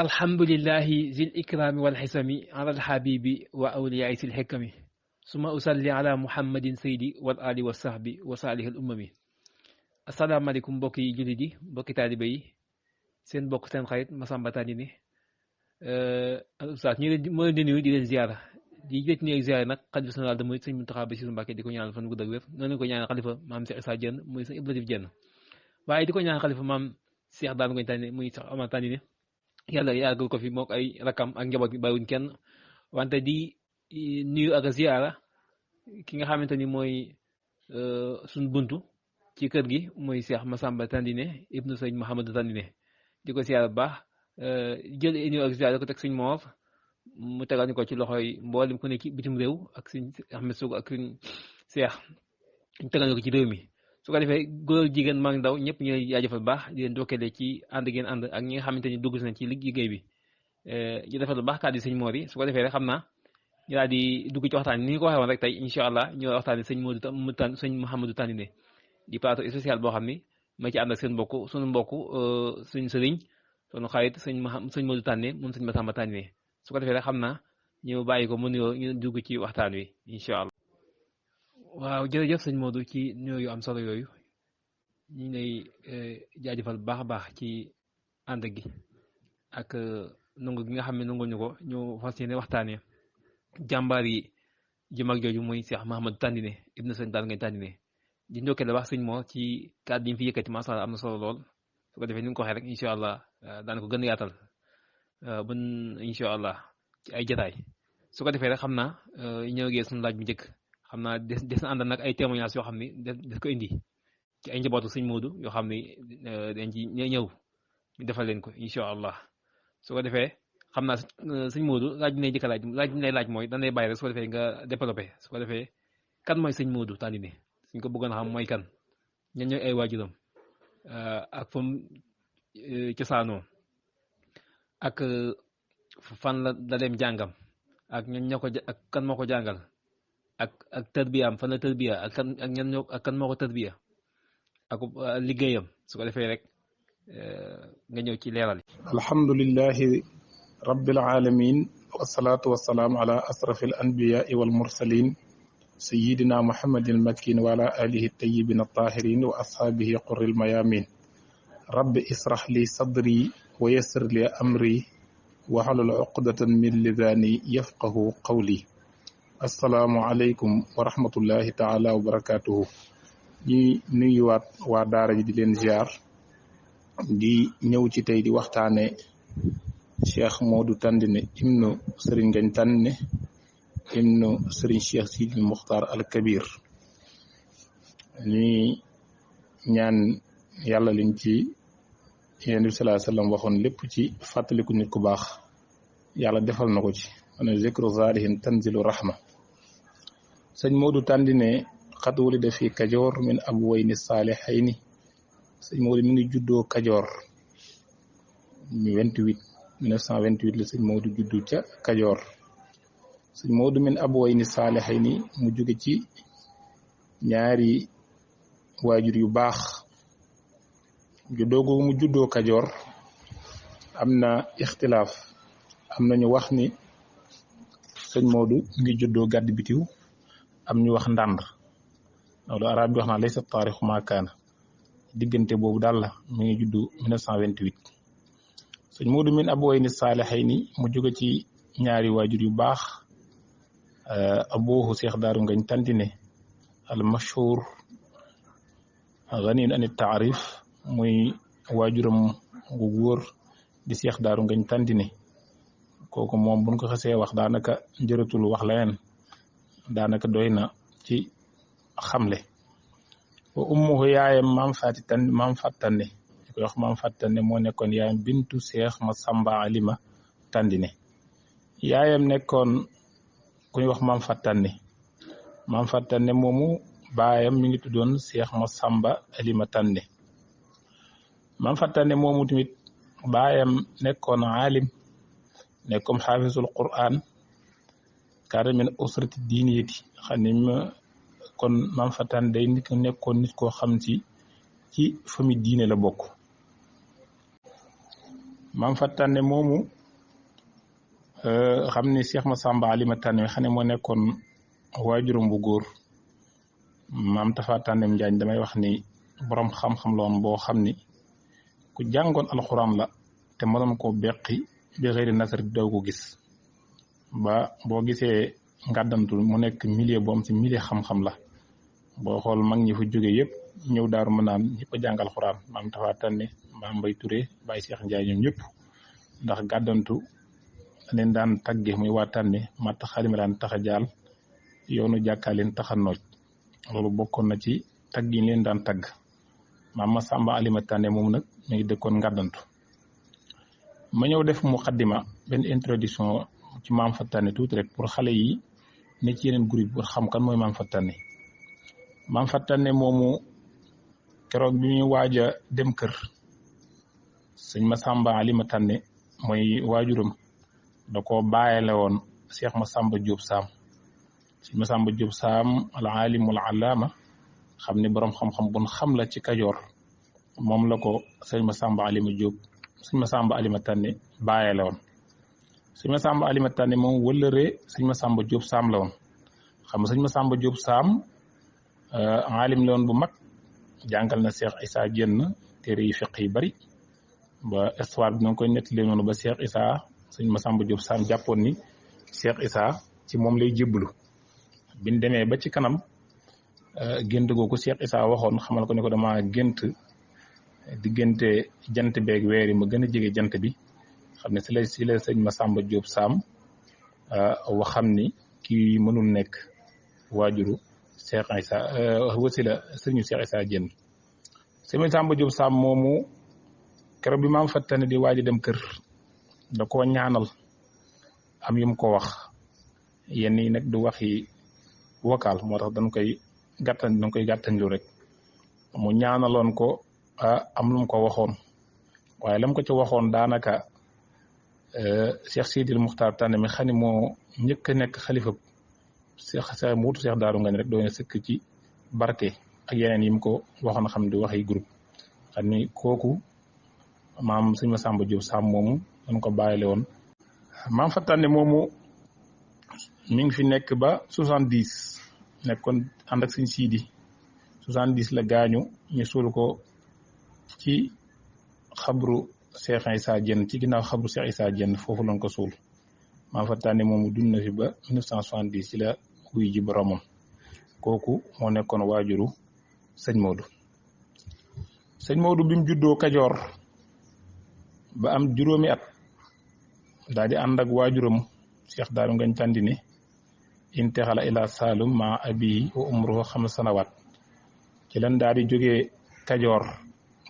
alhamdulillahi zil ikrami wal xisami ala alxabibi wa awliyaai sil xikami suma usalli ala muhammadin saydi wal ali wa sahbi wa saalih al ummami asalaamaaleykum mbokki jullit yi mbokki taaliba yi seen mbokk seen xarit Massamba Tandine oustaz ñu leen moo leen di nuyu di leen ziara di jët nuyu ak ziara nag xalifa général de Mouride sëñ Mountakha Bassirou Mbacké di ko ñaanal fan gudd ak wér noonu ko ñaanal xalifa maam Cheikh Issa Diène muy sëñ Ibrahima Diène waaye di ko ñaanal xalifa maam Cheikh Daal Ngoñ Tandine muy Cheikh Omar Tandine yàlla yàggal ko fi mook ay rakam ak njaboot bi bàyyiwuñ kenn wante di nuyu ak ziara ki nga xamante ni mooy suñ buntu ci kër gi mooy Cheikh Massamba Tandine ibnu sëñ Mouhamadou Tandine di ko ziara bu baax jël nuyu ak ziara ko teg sëñ Moof mu tegal ñu ko ci loxoy mboolem ku ne ci bitim réew ak sëñ Ahmed Soug ak sëñ Cheikh ñu tegal ñu ko ci réew mi su ko defee góor jigéen mag ndaw ñëpp ñu lay jaajëfal baax di leen dokkale ci ànd ngeen ànd ak ñi nga xamante ni dugg nañ ci liggéey bi ñu defal lu baax kàddu sëñ Mor yi su ko defee rek xam naa ñu daal di dugg ci waxtaan ni ñu ko waxee woon rek tey incha allah ñu waxtaanee sëñ sëñ Mouhamadou Tandine di plateau spécial boo xam ni ma ci ànd ak seen mbokk suñu mbokk suñ sëriñ sunu xarit sëñ Modou Tandine moom sëñ Massamba Tandine su ko defee rek xam naa ñu bàyyi ko mu nuyoo ñu dugg ci waxtaan wi incha allah. waaw jërëjëf sëñ Modou ci nuyoo yu am solo yooyu ñu ngi lay jaajëfal bu baax a baax ci ànd gi ak nangu gi nga xam ne nangu ñu ko ñu fas yéene waxtaanee jàmbaar yi ju mag jooju muy Cheikh Mouhamadou Tandine ibnu sëñ Daal Ngoñ Tandine di ndokkee la wax sëñ Mor ci kàddu yi ñu fi yëkkati macha allah am na solo lool su ko defee ni nga ko waxee rek incha allah daan ko gën a yaatal ban incha allah ci ay jotaay su ko defee rek xam naa ñëw ngeen suñu laaj bu njëkk. xam naa des na àndal nag ay témoignages yoo xam ni des ko indi ci ay njabootu sëñ Modou yoo xam ni dañ ci ñëw ñu defal leen ko incha allah su ko defee xam naa sëñ Modou laaj bi lay jëkk laaj bi lay laaj mooy dañ lay bàyyi rek su ko defee nga développé su ko defee kan mooy sëñ Modou Tandine suñ ko bëggoon a xam mooy kan ñan ñooy ay waajuram ak fa mu cosaanoo ak fan la dem jàngam ak ñan ñoo ko ak kan moo ko jàngal. ak tërbiyaam fan la tërbiya ak kan moo ko tërbiya ak liggéeyam su ko defee rek nga ñëw ci leeral yi. alhamdulillahi rabbil alamin wasalaatu wasalaam ala asrafil anbiyaai wal mursalin sayidina muhammadin makkin wa ala alihi tayyibin attahirin wa ashaabihi qurril mayamin rabbi israh li sadri wa yassir li amri wahlul uqdatan min lisani yafqahu qawli. asalaamualeykum wa rahmatullahi taala wa barakaatuhu ñi nuyuwaat waa daara ji di leen ziar di ñëw ci tey di waxtaane Cheikh Modou Tandine ibnu Serigne Ngagne Tandine ibnu Serigne Cheikh Sidil Muxtaar al Kabir ñi ñaan yàlla liñ ci Yonent bi sallallahu alayhi wa sallam waxoon lépp ci fàttaliku nit ku baax yàlla defal na ko ci ana zikru zaalihin tanzilu rahma. sëñ Modou Tandine xat wulida fi Kajoor min abwayni saalihayni sëñ Modou mi ngi juddoo Kajoor 1928 la sëñ Modou juddu ca Kajoor sëñ Modou min abwayni saalihayni mu jóge ci ñaari waajur yu baax juddoo googu mu juddoo Kajoor am na ixtilaaf am na ñu wax ni sëñ Modou mi ngi juddoo gàdd bitiw am ñu wax ndànd loolu arab bi wax naa laysa taarixu maa kaana diggante boobu daal la mi ngi juddu 1928 sëñ Modou min abwayni saalihayni mu jóge ci ñaari waajur yu baax abuhu Cheikh Daaru Ngagne Tandine al mashhur ganiyun an taarif muy waajuram gu góor di Cheikh Daaru Ngagne Tandine kooku moom buñ ko xasee wax daanaka njëratul wax leneen daanaka doy na ci xamle wa ummuhu yaayam maam Fat Tandine ñu koy wax maam Fat Tandine moo nekkoon yaayam bintu Cheikh Massamba Alima Tandine yaayam nekkoon ku ñuy wax maam Fat Tandine moomu baayam mi ngi tuddoon Cheikh Massamba Alima Tandine maam Fat Tandine moomu tamit baayam nekkoon alim nekkoon xaafisul Qur'an kaana min usrati diiniyati xam ne kon maam Fat Tandine day nekkoon nit koo xam ci famille diine la bokk maam fa tànne moomu xam ni Cheikh Massamba Alima Tànne xam ne moo nekkoon waajuram bu góor maam Tafa Tànnem Njaañ damay wax ni borom xam-xam la woon boo xam ni ku jàngoon alxuraan la te mënoon koo beqi bi xëyri nasar di doo ko gis ba boo gisee ngàddantu mu nekk milieu boo am si milieu xam-xam la boo xool mag ñi fa jóge yëpp ñëw daaru mën naan ñëpp a jàng alxuraan maam Tafa Tànne maam Mbay Touré Baye Cheikh Ndiaye ñoom ñëpp ndax gàddantu leen daan tagge muy waa Tànne matt xalima daan tax a jaal yoonu jàkkaa leen tax a nooj loolu bokkoon na ci tagg yi leen daan tagg maam Massamba Alima Tànne moom nag mi ngi dëkkoon ngàddantu ma ñëw def muqaddima benn introduction ci maam fa Tànne tuuti rek pour xale yi ne ci yeneen groupe pour xam kan mooy maam fa Tànne maam fa Tànne moomu keroog bi ñuy waaj a dem kër sëñ Massamba Alima Tànne mooy waajuram da ko bàyyile woon Cheikh Massamba Diop Sam sëñ Massamba Diop Sam al alimul allama xam ni borom xam-xam bun xam la ci Kajoor moom la ko sëñ Massamba Alima Diop sëñ Massamba Alima Tànne bàyyile woon sëñ Massamba Alima Tànne moom wëllëree sëñ Massamba Diop Sam la woon xam nga sëñ Massamba Diop Sam alim la woon bu mag jàngal na Cheikh Issa Diène téere yi fiq yi bari ba histoire bi na koy nettali noonu ba Cheikh Issa sëñ Massamba Diop Sam jàppoon ni Cheikh Issa ci moom lay jébbalu biñ demee ba ci kanam gént googu Cheikh Issa waxoon xamal ko ne ko dama gént diggante jant beeg weer yi ma gën a jege jant bi xam ne si la sëñ Massamba Diop Sam wax xam ni kii mënul nekk waajuru Cheikh Issa wasila sëñu Cheikh Issa Diène sëñ Massamba Diop Sam moomu keroog bi maam fa Tànne di waaj a dem kër da koo ñaanal am yum ko wax yenn yi nag du waxi vocal moo tax dañ koy gàttañlu rek mu ñaanaloon ko am lu mu ko waxoon waaye lam ko ci waxoon daanaka Cheikh Sidil Muxtaar Tànne mi xam ne moo njëkk a nekk xalifa Cheikh muutu Cheikh Daaru Ngagne rek doon na sëkk ci barke ak yeneen yi mu ko waxoon xam ne du waxi groupe xam ni kooku maam sëñ Massamba Diop Sam moomu dañ ko bàyyile woon maam fa Tànne moomu mi ngi fi nekk ba 70 nekkoon ànd ak sëñ Sidi 70 la gaañu ñu suul ko ci xabru Cheikh Issa Diène ci ginnaaw xabru Cheikh Issa Diène foofu lañ ko suul maam fa Tànne moomu dund na fi ba 1970 ci la wuy ji boromam kooku moo nekkoon waajuru sëñ Modou sëñ Modou bi mu juddoo Kajoor ba am juróomi at daal di ànd ak waajuram Cheikh Daaru Ngagne Tandine intexala ila Saalum ma abi wa umruhu 5 sanawaat ci lan daal di jógee Kajoor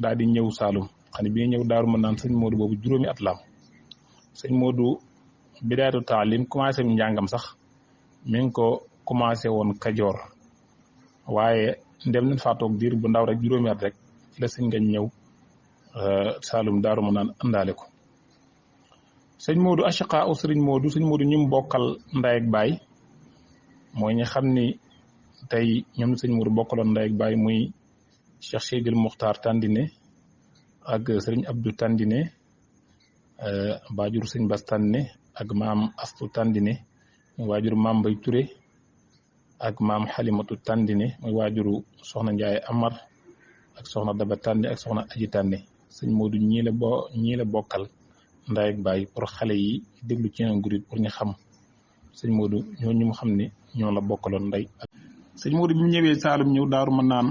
daal di ñëw Saalum xam ne bi ñëw Daaru mën naan sëñ Modou boobu juróomi at la am sëñ Modou bidaayatu taalim commencé mu njàngam sax mi ngi ko commencé woon Kajoor waaye ndem nañ faa toog diir bu ndaw rek juróomi at rek ci la sëñ Ngagne ñëw Saalum Daaru mën naan àndaale ko sëñ Modou ashiqa u sëriñ Modou ñu mu bokkal ndey ak baay mooy ñi xam ni tey ñoom sëñ Modou bokkaloon ndey ak baay muy Cheikh Seydil Muxtaar Tandine ak sëriñ Abdou Tandine waajuru sëñ Bas Tandine ak maam Astu Tandine muy waajuru maam Mbay Touré ak maam Xalimatu Tandine muy waajuru soxna Njaay Amar ak soxna Daba Tandine ak soxna Aji Tandine sëñ Modou ñii la bokkal ndaay ak baay pour xale yi déglu ci yeneen groupe pour ñu xam sëñ Modou ñooñu mu xam ne ñoo la bokkaloon ndey. sëñ Modou bi mu ñëwee Saalum ñëw Daaru mën naan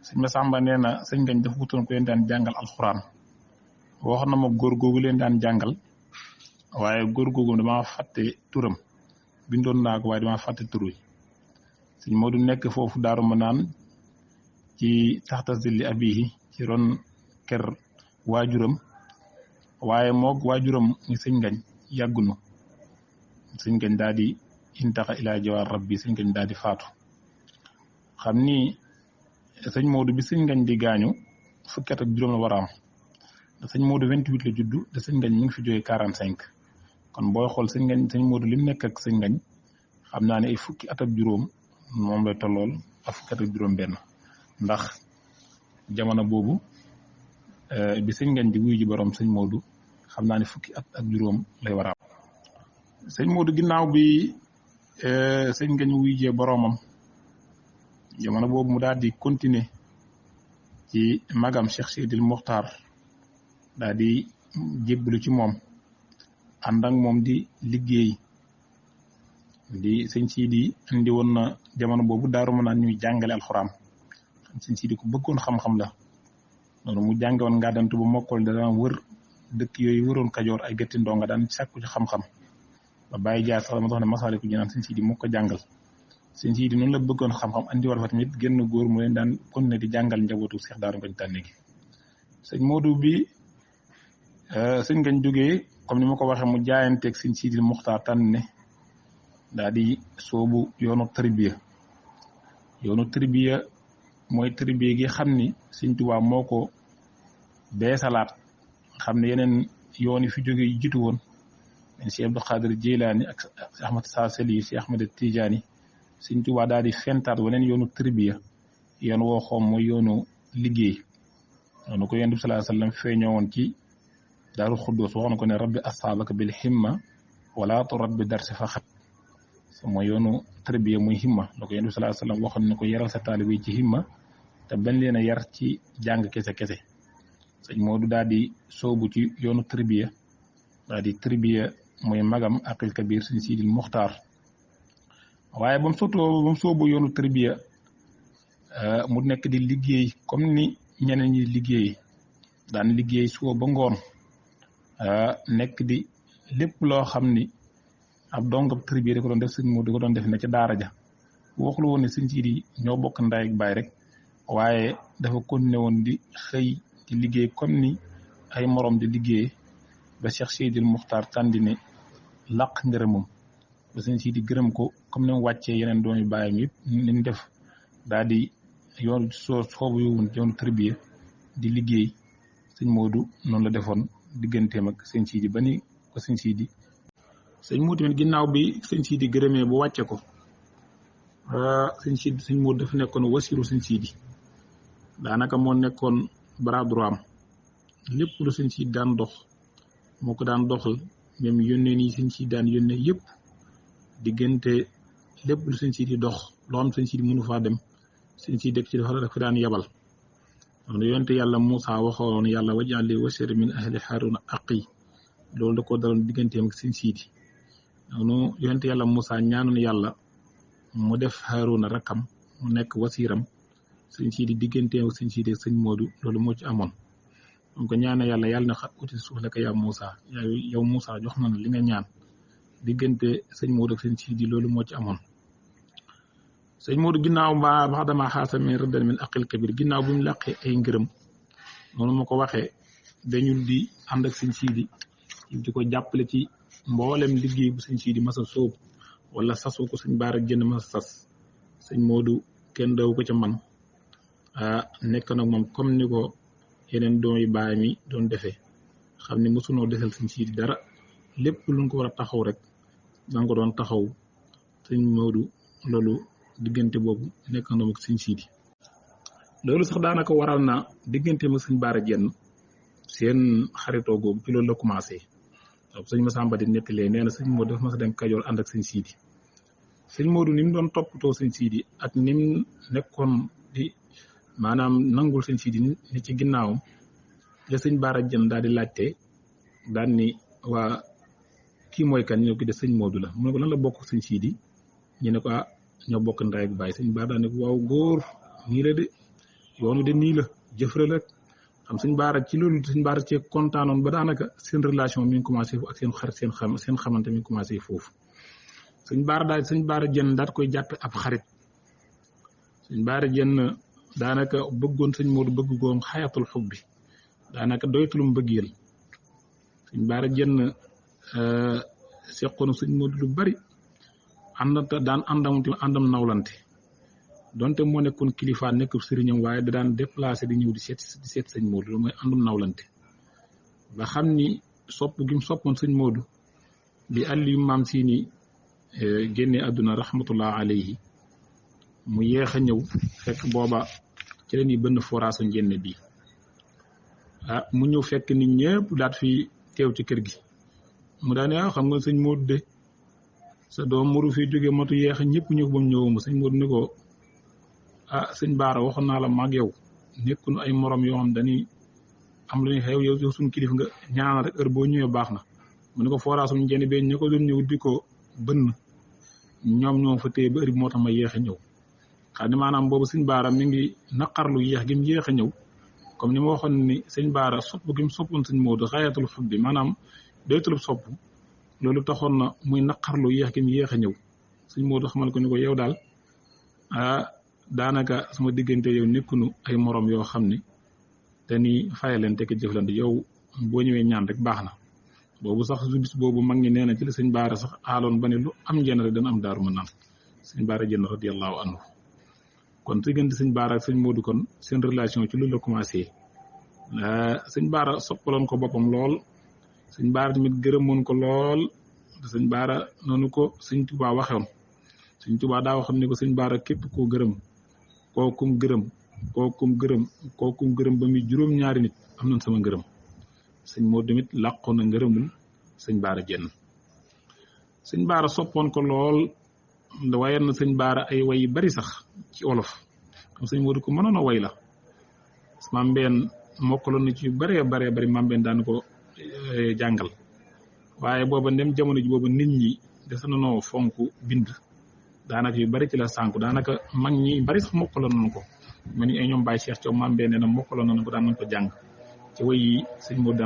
sëñ Massamba nee na sëñ Ngagne dafa wutoon ko leen daan jàngal alxuraan wax na ma góor googu leen daan jàngal waaye góor googu damaa fàtte turam bindoon naa ko waaye damaa fàtte tur wi sëñ Modou nekk foofu Daaru mën naan ci taxta zilli abihi ci ron kër waajuram waaye moog waajuram ni sëñ Ngagne yàggunu sëñ Ngagne daal di intaxa ilaa jawaar rabbi sëñ Ngagne daal di faatu xam ni sëñ Modou bi sëñ Ngagne di gaañu fukki at ak juróom la war a am sëñ Modou 28 la juddu te sëñ Ngagne mi ngi fi jógee 45 kon booy xool sëñ Modou li mu nekk ak sëñ Ngagne xam naa ne ay fukki at ak juróom moom lay tollool ak fukki at ak juróom benn ndax jamono boobu bi sëñ Ngagne di wuyu ji borom sëñ Modou xam naa ne fukki at ak juróom lay war a am sëñ Modou ginnaaw bi sëñ Ngagne wuyu jee boromam jamono boobu mu daal di continuer ci magam Cheikh Sidil Mokhtar daal di jébbalu ci moom ànd ak moom di liggéey di sëñ Sidi indi woon na jamono boobu Daaru Manaan ñuy jàngale alxuraan sëñ Sidi ku bëggoon xam-xam la noonu mu jànge woon ngàddantu bu mokkal da daan wër dëkk yooyu wëroon Kajoor ay gëtti ndonga daan sàkku ci xam-xam ba bàyyi jaar sax dama tax ne Masaalikul Jinaan sëñ Sidi moo ko jàngal sëñ Sidi noonu la bëggoon xam-xam andi war fa tamit génn góor mu leen daan continuer di jàngal njabootu Cheikh Daaru Ngagne Tànne gi sëñ Modou bi sëñ Ngagne jógee comme ni ma ko waxee mu jaayanteeg sëñ Sidil Mokhtar Tànne daal di soobu yoonu tarbiya mooy tarbiya gi xam ni sëñ Tuubaa moo ko beesalaat xam ne yeneen yoon yi fi jóge yi jiitu woon Cheikh Abdou Khadir Jeylaani ak Ahmad Saasali Cheikh Ahmad Tijaani sëñ Tuubaa daal di fentaat weneen yoonu tarbiya yoon woo xoom mooy yoonu liggéey noonu ko Yonent bi sallallahu alayhi wa sallam feeñoo woon ci Daaru Xuddoos wax na ko ne rabbi asaabaka bil himma wala turabbi darsi faqat mooy yoonu tarbiya muy himma la ko Yonent bi sallallahu alayhi wa sallam waxoon ne ko yaral sa taalibe yi ci himma te bañ leen a yar ci jàng kese sëñ Modou daal di soobu ci yoonu tarbiya daal di tarbiya mooy magam aqil kabir sëñ Sidil Mokhtar waaye ba mu soobu yoonu tarbiya mu nekk di liggéey comme ni ñeneen ñi liggéey daan liggéey suba ba ngoon nekk di lépp loo xam ni ab dongab tarbiya da ko doon def sëñ Modou da ko doon def ne ca daara ja waxul woon ne sëñ Sidi ñoo bokk ndey ak baay rek waaye dafa continué woon di xëy di liggéey comme ni ay morom di liggéey ba Cheikh Sidil Mokhtar tàndine laq ngërëmam ba sëñ Sidi gërëm ko comme ni mu wàccee yeneen doomi baayam yëpp niñ def daal di yoon soobu yoonu tarbiya di liggéey sëñ Modou noonu la defoon digganteem ak sëñ Sidi ba ni ko sëñ Sidi sëñ Modou tamit ginnaaw bi sëñ Sidi gërëmee bu wàcce ko sëñ Modou dafa nekkoon wasiru sëñ Sidi daanaka moo nekkoon bras droit am lépp lu sëñ Sidi daan dox moo ko daan doxal même yónnee nii sëñ Sidi daan yónnee yëpp diggante lépp lu sëñ Sidi dox loo xam sëñ Sidi mënu faa dem sëñ Sidi dëkk ci dafa daan yebal donc yonte yàlla Moussa waxoon yàlla waj'al li wazira min ahli Haaruna aqi loolu da ko daloon digganteem ak sëñ Sidi noonu yonte yàlla Moussa ñaanoon yàlla mu def Haaruna rakkam mu nekk wasiram sëñ Sidi digganteem ak sëñ Sidi ak sëñ Modou loolu moo ci amoon donc ñaane yàlla na xat uti suuf la ko yaa Moussa yow Moussa jox na li nga ñaan diggante sëñ Modou ak sëñ Sidi loolu moo ci amoon sëñ Modou ginnaaw ba dama xaasa min raddan min aqil kabir ginnaaw bi mu làqee ay ngërëm noonu ma ko waxee dañul di ànd ak sëñ Sidi di ko jàppale ci mboolem liggéey bu sëñ Sidi masa soob wala sasu ko sëñ Baara Jënd masa sas sëñ Modou kenn daw ko ca man nekk nag moom comme ni ko yeneen doom yi baay mi doon defee xam ne mosunoo desal sëñ Sidi dara lépp luñ ko war a taxaw rek danga ko doon taxaw sëñ Modou loolu diggante boobu nekk na ak sëñ Sidi loolu sax daanaka waral na diggante ak sëñ Baara Jënd seen xaritoo googu ci loolu la commencé sëñ Massamba di nettalee nee na sëñ Modou dafa mas a dem Kajoor ànd ak sëñ Sidi sëñ Modou ni mu doon toppatoo sëñ Sidi ak ni mu nekkoon di maanaam nangul sëñ Sidi ni ci ginnaawam la sëñ Baara Jënd daal di laajte daan ni waa kii mooy kan ñoo ki de sëñ Modou la mu ne ko lan la bokk sëñ Sidi ñu ne ko ñoo bokk ndey ak baay sëñ Baara daan ne ko waaw góor nii la de yoonu de nii la jëfre la xam sëñ Baara ci loolu sëñ Baara cee kontaanoon ba daanaka seen relation mi ngi commencé foofu ak seen xarit seen xamante mi ngi commencé foofu sëñ Baara Jënd daal koy jàppe ab xarit sëñ Baara Jënd daanaka bëggoon sëñ Modou bëgg goom xayatul xub bi daanaka doytulum bëggeel sëñ Baara Jënd seqoon sëñ Modou lu bari daan àndam nawlante donte moo nekkoon kilifa nekk sëriñam waaye da daan déplacé di ñëw di seet sëñ Modou lu mooy àndum nawlante ba xam ni sopp gi mu soppoon sëñ Modou bi àll yu maam si ni génne àdduna rahmatullah alayhi mu yéex a ñëw fekk booba ci la ñuy bënn foraasu njenne bi mu ñëw fekk nit ñëpp daat fi teew ci kër gi mu daane xam nga sëñ Modou de sa doom muru fi jóge matu yeex ñëpp ñëw ba mu ñëwuma sëñ Modou ni ko sëñ Baara waxoon naa la maag yow nekkunu ay morom yoo xam dañuy am lu ñuy xew yow suñu kilif nga ñaanal rek heure boo ñëwee baax na mu ne ko forage njëni be ña ko doon ñëw di ko bënn ñoom ñoo fa téye ba heure bi moo tax ma yéex a ñëw xam ne maanaam boobu sëñ Baara mi ngi naqarlu yéex gi mu yéex a ñëw comme ni ma waxoon ni sëñ Baara sopp gi mu soppoon sëñ Modou xayatul xub bi maanaam doytulub sopp loolu taxoon na muy naqarlu yéex gi mu yéex a ñëw sëñ Modou xamal ko ni ko yow daal daanaka sama diggante yow nekkunu ay morom yoo xam ne dañuy fayalante ak jëflante yow boo ñëwee ñaan rek baax na boobu sax su bis boobu mag ñi nee na ci la sëñ Baara sax aaloon ba ne lu am njëriñ rek dana am daaru ma naan sëñ Baara jënd radiyallahu anhu kon diggante sëñ Baara ak sëñ Modou kon seen relation ci loolu la commencé sëñ Baara soppaloon ko boppam lool sëñ Baara tamit gërëmoon ko lool sëñ Baara noonu ko sëñ Touba waxoon sëñ Touba daa waxoon ne ko sëñ Baara képp koo gërëm kookum gërëm ba muy juróom-ñaari nit am nañ sama ngërëm sëñ Modou tamit làqoon na ngërëmul sëñ Baara jenn sëñ Baara soppoon ko lool waaye na sëñ Baara ay way yu bari sax ci olof xam sëñ Modou ko mënoon a way la maam benn mokkaloon na ci yu baree bari maam benn daan ko jàngal waaye booba ndem jamono ji booba nit ñi des na noo fonk bind daanaka yu bari ci la sànku daanaka mag ñi bari sax mokkaloon nañu ko ma ni ay ñoom Baye Cheikh Thiaw maam benn nee na mokkaloon nañu ko daan nañu ko jàng ci way yi sëñ Modou